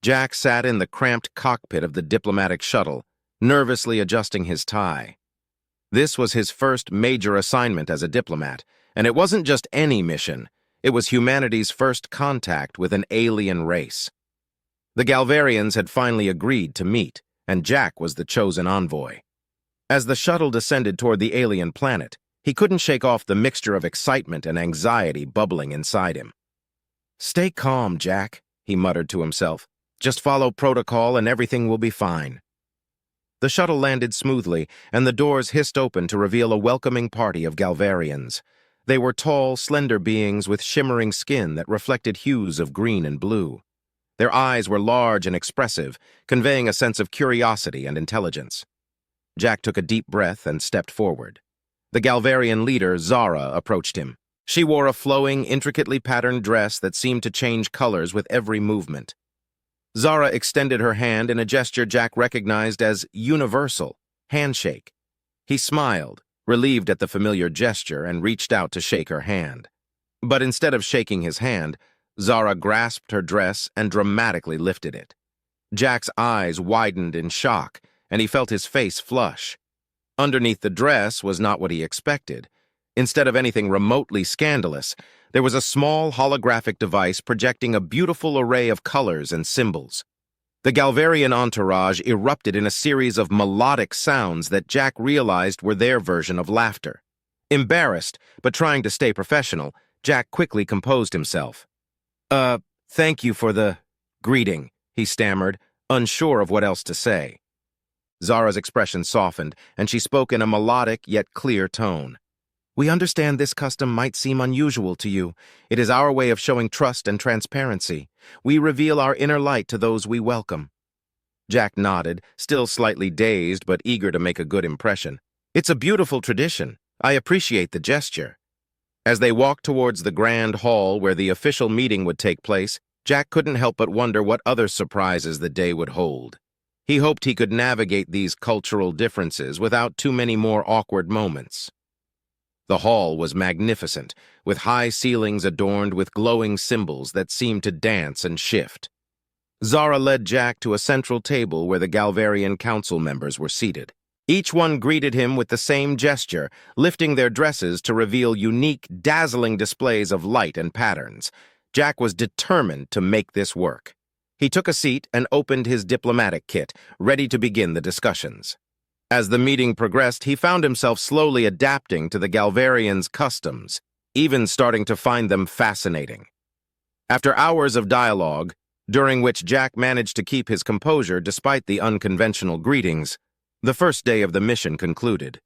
Jack sat in the cramped cockpit of the diplomatic shuttle, nervously adjusting his tie. This was his first major assignment as a diplomat, and it wasn't just any mission. It was humanity's first contact with an alien race. The Galvarians had finally agreed to meet, and Jack was the chosen envoy. As the shuttle descended toward the alien planet, he couldn't shake off the mixture of excitement and anxiety bubbling inside him. "Stay calm, Jack," he muttered to himself. "Just follow protocol and everything will be fine." The shuttle landed smoothly, and the doors hissed open to reveal a welcoming party of Galvarians. They were tall, slender beings with shimmering skin that reflected hues of green and blue. Their eyes were large and expressive, conveying a sense of curiosity and intelligence. Jack took a deep breath and stepped forward. The Galvarian leader, Zara, approached him. She wore a flowing, intricately patterned dress that seemed to change colors with every movement. Zara extended her hand in a gesture Jack recognized as universal, handshake. He smiled, relieved at the familiar gesture, and reached out to shake her hand. But instead of shaking his hand, Zara grasped her dress and dramatically lifted it. Jack's eyes widened in shock, and he felt his face flush. Underneath the dress was not what he expected. Instead of anything remotely scandalous, there was a small holographic device projecting a beautiful array of colors and symbols. The Galvarian entourage erupted in a series of melodic sounds that Jack realized were their version of laughter. Embarrassed, but trying to stay professional, Jack quickly composed himself. Thank you for the greeting," he stammered, unsure of what else to say. Zara's expression softened, and she spoke in a melodic yet clear tone. "We understand this custom might seem unusual to you. It is our way of showing trust and transparency. We reveal our inner light to those we welcome." Jack nodded, still slightly dazed but eager to make a good impression. "It's a beautiful tradition. I appreciate the gesture." As they walked towards the grand hall where the official meeting would take place, Jack couldn't help but wonder what other surprises the day would hold. He hoped he could navigate these cultural differences without too many more awkward moments. The hall was magnificent, with high ceilings adorned with glowing symbols that seemed to dance and shift. Zara led Jack to a central table where the Galvarian council members were seated. Each one greeted him with the same gesture, lifting their dresses to reveal unique, dazzling displays of light and patterns. Jack was determined to make this work. He took a seat and opened his diplomatic kit, ready to begin the discussions. As the meeting progressed, he found himself slowly adapting to the Galvarians' customs, even starting to find them fascinating. After hours of dialogue, during which Jack managed to keep his composure despite the unconventional greetings, the first day of the mission concluded.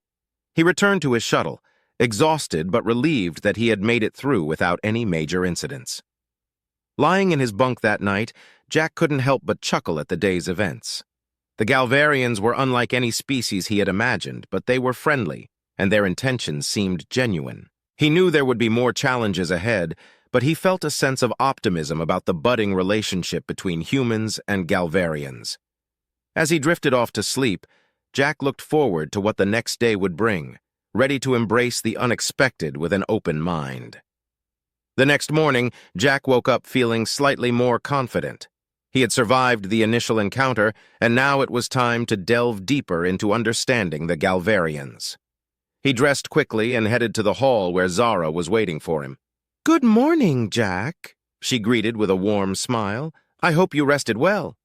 He returned to his shuttle, exhausted but relieved that he had made it through without any major incidents. Lying in his bunk that night, Jack couldn't help but chuckle at the day's events. The Galvarians were unlike any species he had imagined, but they were friendly, and their intentions seemed genuine. He knew there would be more challenges ahead, but he felt a sense of optimism about the budding relationship between humans and Galvarians. As he drifted off to sleep, Jack looked forward to what the next day would bring, ready to embrace the unexpected with an open mind. The next morning, Jack woke up feeling slightly more confident. He had survived the initial encounter, and now it was time to delve deeper into understanding the Galvarians. He dressed quickly and headed to the hall where Zara was waiting for him. "Good morning, Jack," she greeted with a warm smile. "I hope you rested well."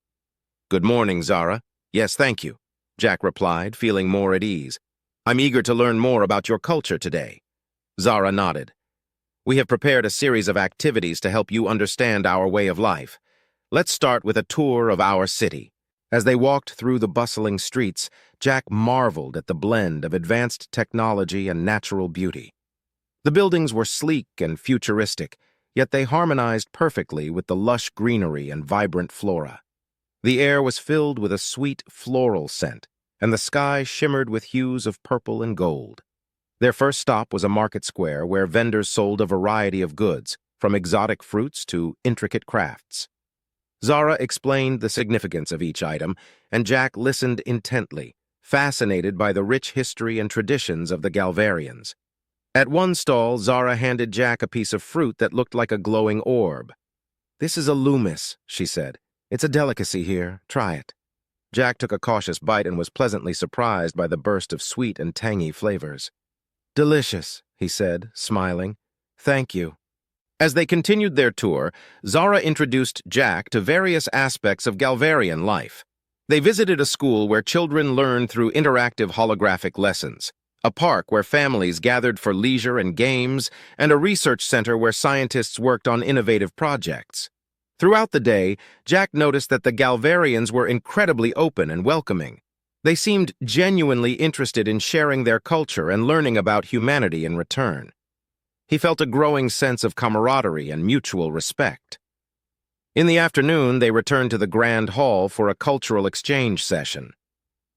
"Good morning, Zara. Yes, thank you," Jack replied, feeling more at ease. "I'm eager to learn more about your culture today." Zara nodded. "We have prepared a series of activities to help you understand our way of life. Let's start with a tour of our city." As they walked through the bustling streets, Jack marveled at the blend of advanced technology and natural beauty. The buildings were sleek and futuristic, yet they harmonized perfectly with the lush greenery and vibrant flora. The air was filled with a sweet floral scent, and the sky shimmered with hues of purple and gold. Their first stop was a market square where vendors sold a variety of goods, from exotic fruits to intricate crafts. Zara explained the significance of each item, and Jack listened intently, fascinated by the rich history and traditions of the Galvarians. At one stall, Zara handed Jack a piece of fruit that looked like a glowing orb. "This is a loomis," she said. It's a delicacy here. Try it. Jack took a cautious bite and was pleasantly surprised by the burst of sweet and tangy flavors. Delicious, he said, smiling. Thank you. As they continued their tour, Zara introduced Jack to various aspects of Galvarian life. They visited a school where children learn through interactive holographic lessons, a park where families gathered for leisure and games, and a research center where scientists worked on innovative projects. Throughout the day, Jack noticed that the Galvarians were incredibly open and welcoming. They seemed genuinely interested in sharing their culture and learning about humanity in return. He felt a growing sense of camaraderie and mutual respect. In the afternoon, they returned to the Grand Hall for a cultural exchange session.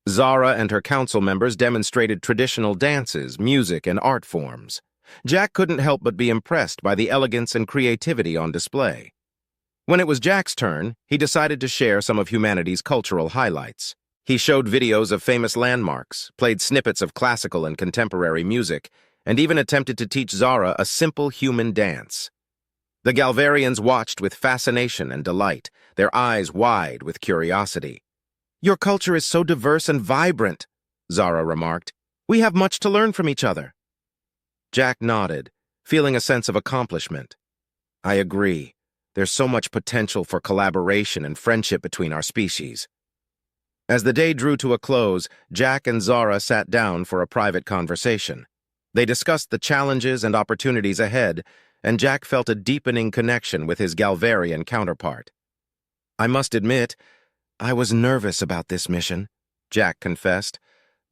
Zara and her council members demonstrated traditional dances, music, and art forms. Jack couldn't help but be impressed by the elegance and creativity on display. When it was Jack's turn, he decided to share some of humanity's cultural highlights. He showed videos of famous landmarks, played snippets of classical and contemporary music, and even attempted to teach Zara a simple human dance. The Galvarians watched with fascination and delight, their eyes wide with curiosity. "Your culture is so diverse and vibrant," Zara remarked. "We have much to learn from each other." Jack nodded, feeling a sense of accomplishment. "I agree. There's so much potential for collaboration and friendship between our species." As the day drew to a close, Jack and Zara sat down for a private conversation. They discussed the challenges and opportunities ahead, and Jack felt a deepening connection with his Galvarian counterpart. "I must admit, I was nervous about this mission," Jack confessed,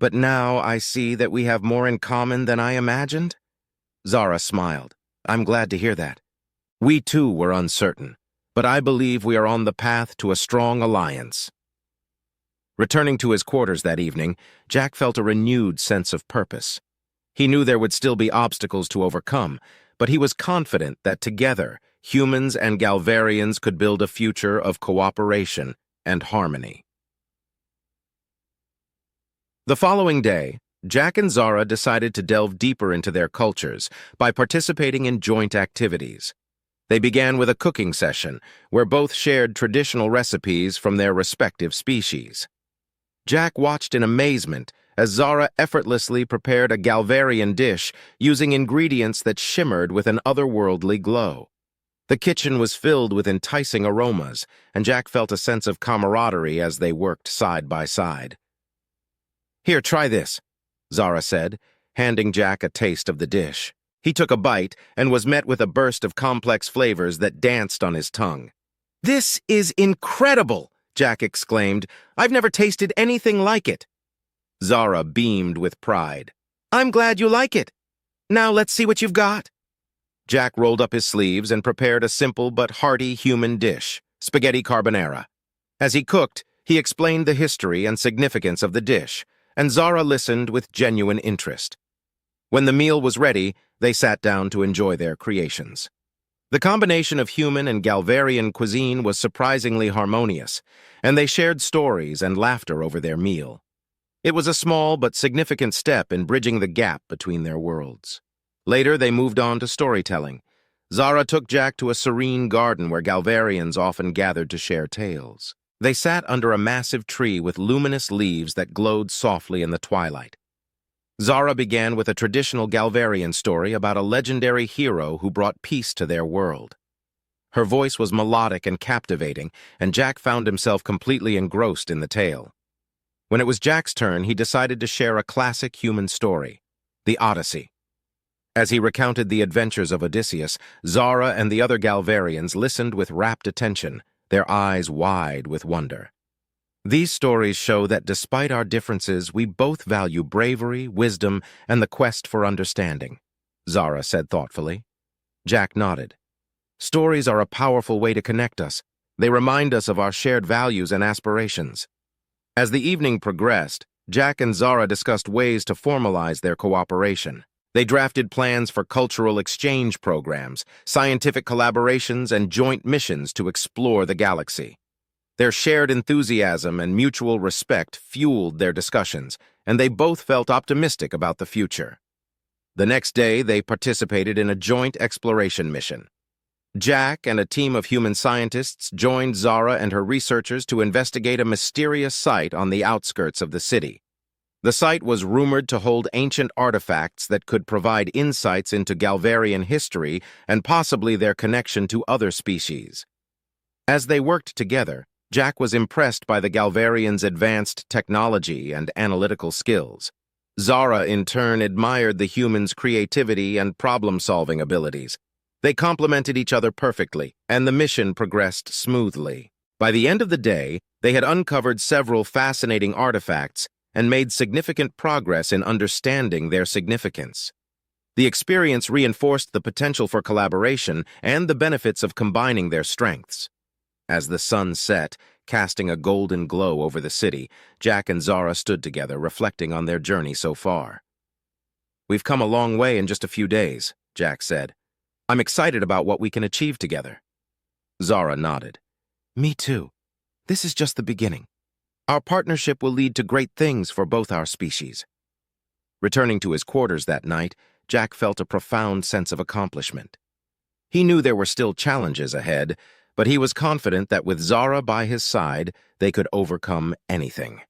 "but now I see that we have more in common than I imagined." Zara smiled. "I'm glad to hear that. We too were uncertain, but I believe we are on the path to a strong alliance." Returning to his quarters that evening, Jack felt a renewed sense of purpose. He knew there would still be obstacles to overcome, but he was confident that together, humans and Galvarians could build a future of cooperation and harmony. The following day, Jack and Zara decided to delve deeper into their cultures by participating in joint activities. They began with a cooking session, where both shared traditional recipes from their respective species. Jack watched in amazement as Zara effortlessly prepared a Galvarian dish using ingredients that shimmered with an otherworldly glow. The kitchen was filled with enticing aromas, and Jack felt a sense of camaraderie as they worked side by side. "Here, try this," Zara said, handing Jack a taste of the dish. He took a bite and was met with a burst of complex flavors that danced on his tongue. "This is incredible!" Jack exclaimed. "I've never tasted anything like it." Zara beamed with pride. "I'm glad you like it. Now let's see what you've got." Jack rolled up his sleeves and prepared a simple but hearty human dish, spaghetti carbonara. As he cooked, he explained the history and significance of the dish, and Zara listened with genuine interest. When the meal was ready, they sat down to enjoy their creations. The combination of human and Galvarian cuisine was surprisingly harmonious, and they shared stories and laughter over their meal. It was a small but significant step in bridging the gap between their worlds. Later, they moved on to storytelling. Zara took Jack to a serene garden where Galvarians often gathered to share tales. They sat under a massive tree with luminous leaves that glowed softly in the twilight. Zara began with a traditional Galvarian story about a legendary hero who brought peace to their world. Her voice was melodic and captivating, and Jack found himself completely engrossed in the tale. When it was Jack's turn, he decided to share a classic human story, the Odyssey. As he recounted the adventures of Odysseus, Zara and the other Galvarians listened with rapt attention, their eyes wide with wonder. These stories show that despite our differences, we both value bravery, wisdom, and the quest for understanding, Zara said thoughtfully. Jack nodded. Stories are a powerful way to connect us. They remind us of our shared values and aspirations. As the evening progressed, Jack and Zara discussed ways to formalize their cooperation. They drafted plans for cultural exchange programs, scientific collaborations, and joint missions to explore the galaxy. Their shared enthusiasm and mutual respect fueled their discussions, and they both felt optimistic about the future. The next day, they participated in a joint exploration mission. Jack and a team of human scientists joined Zara and her researchers to investigate a mysterious site on the outskirts of the city. The site was rumored to hold ancient artifacts that could provide insights into Galvarian history and possibly their connection to other species. As they worked together, Jack was impressed by the Galvarians' advanced technology and analytical skills. Zara, in turn, admired the humans' creativity and problem-solving abilities. They complemented each other perfectly, and the mission progressed smoothly. By the end of the day, they had uncovered several fascinating artifacts and made significant progress in understanding their significance. The experience reinforced the potential for collaboration and the benefits of combining their strengths. As the sun set, casting a golden glow over the city, Jack and Zara stood together, reflecting on their journey so far. "We've come a long way in just a few days," Jack said. "I'm excited about what we can achieve together." Zara nodded. "Me too. This is just the beginning. Our partnership will lead to great things for both our species." Returning to his quarters that night, Jack felt a profound sense of accomplishment. He knew there were still challenges ahead, but he was confident that with Zara by his side, they could overcome anything.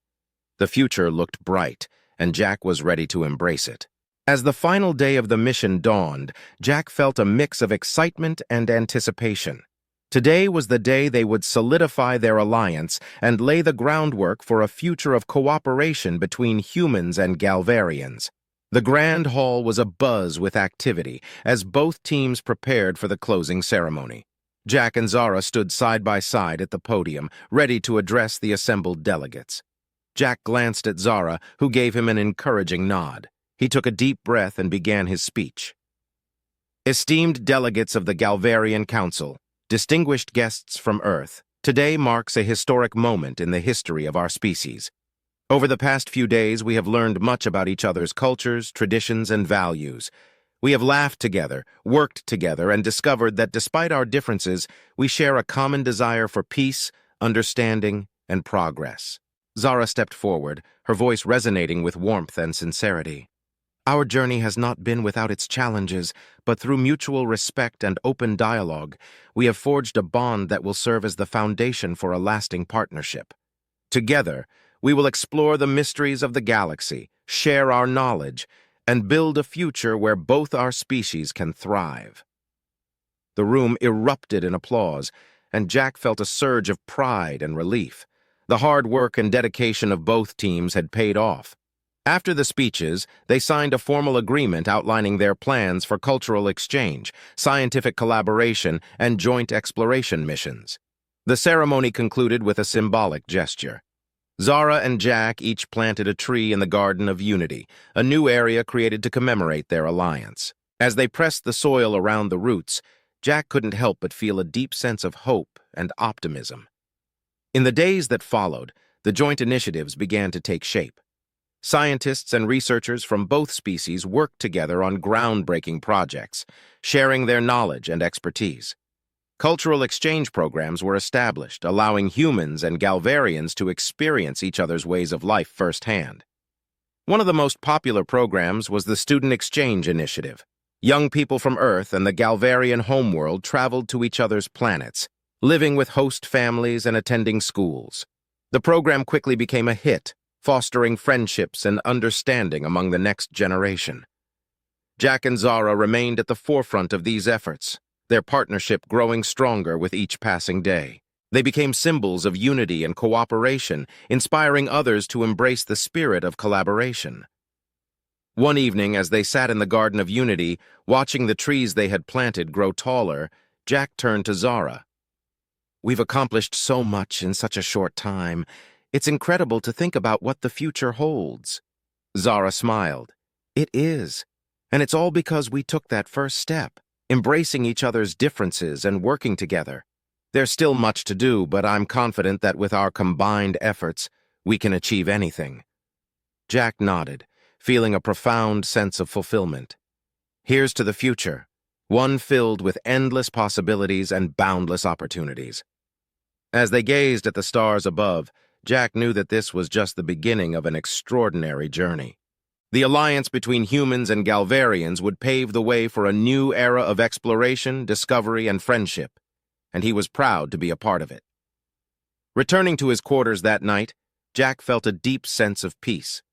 The future looked bright, and Jack was ready to embrace it. As the final day of the mission dawned, Jack felt a mix of excitement and anticipation. Today was the day they would solidify their alliance and lay the groundwork for a future of cooperation between humans and Galvarians. The Grand Hall was abuzz with activity as both teams prepared for the closing ceremony. Jack and Zara stood side by side at the podium, ready to address the assembled delegates. Jack glanced at Zara, who gave him an encouraging nod. He took a deep breath and began his speech. "Esteemed delegates of the Galvarian Council, distinguished guests from Earth, today marks a historic moment in the history of our species. Over the past few days, we have learned much about each other's cultures, traditions, and values. We have laughed together, worked together, and discovered that despite our differences, we share a common desire for peace, understanding, and progress." Zara stepped forward, her voice resonating with warmth and sincerity. "Our journey has not been without its challenges, but through mutual respect and open dialogue, we have forged a bond that will serve as the foundation for a lasting partnership. Together, we will explore the mysteries of the galaxy, share our knowledge, and build a future where both our species can thrive." The room erupted in applause, and Jack felt a surge of pride and relief. The hard work and dedication of both teams had paid off. After the speeches, they signed a formal agreement outlining their plans for cultural exchange, scientific collaboration, and joint exploration missions. The ceremony concluded with a symbolic gesture. Zara and Jack each planted a tree in the Garden of Unity, a new area created to commemorate their alliance. As they pressed the soil around the roots, Jack couldn't help but feel a deep sense of hope and optimism. In the days that followed, the joint initiatives began to take shape. Scientists and researchers from both species worked together on groundbreaking projects, sharing their knowledge and expertise. Cultural exchange programs were established, allowing humans and Galvarians to experience each other's ways of life firsthand. One of the most popular programs was the Student Exchange Initiative. Young people from Earth and the Galvarian homeworld traveled to each other's planets, living with host families and attending schools. The program quickly became a hit, fostering friendships and understanding among the next generation. Jack and Zara remained at the forefront of these efforts, their partnership growing stronger with each passing day. They became symbols of unity and cooperation, inspiring others to embrace the spirit of collaboration. One evening, as they sat in the Garden of Unity, watching the trees they had planted grow taller, Jack turned to Zara. "We've accomplished so much in such a short time. It's incredible to think about what the future holds." Zara smiled. "It is. And it's all because we took that first step, embracing each other's differences and working together. There's still much to do, but I'm confident that with our combined efforts, we can achieve anything." Jack nodded, feeling a profound sense of fulfillment. Here's to the future, one filled with endless possibilities and boundless opportunities. As they gazed at the stars above, Jack knew that this was just the beginning of an extraordinary journey. The alliance between humans and Galvarians would pave the way for a new era of exploration, discovery, and friendship, and he was proud to be a part of it. Returning to his quarters that night, Jack felt a deep sense of peace.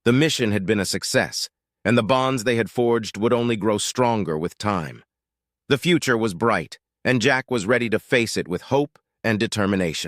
The mission had been a success, and the bonds they had forged would only grow stronger with time. The future was bright, and Jack was ready to face it with hope and determination.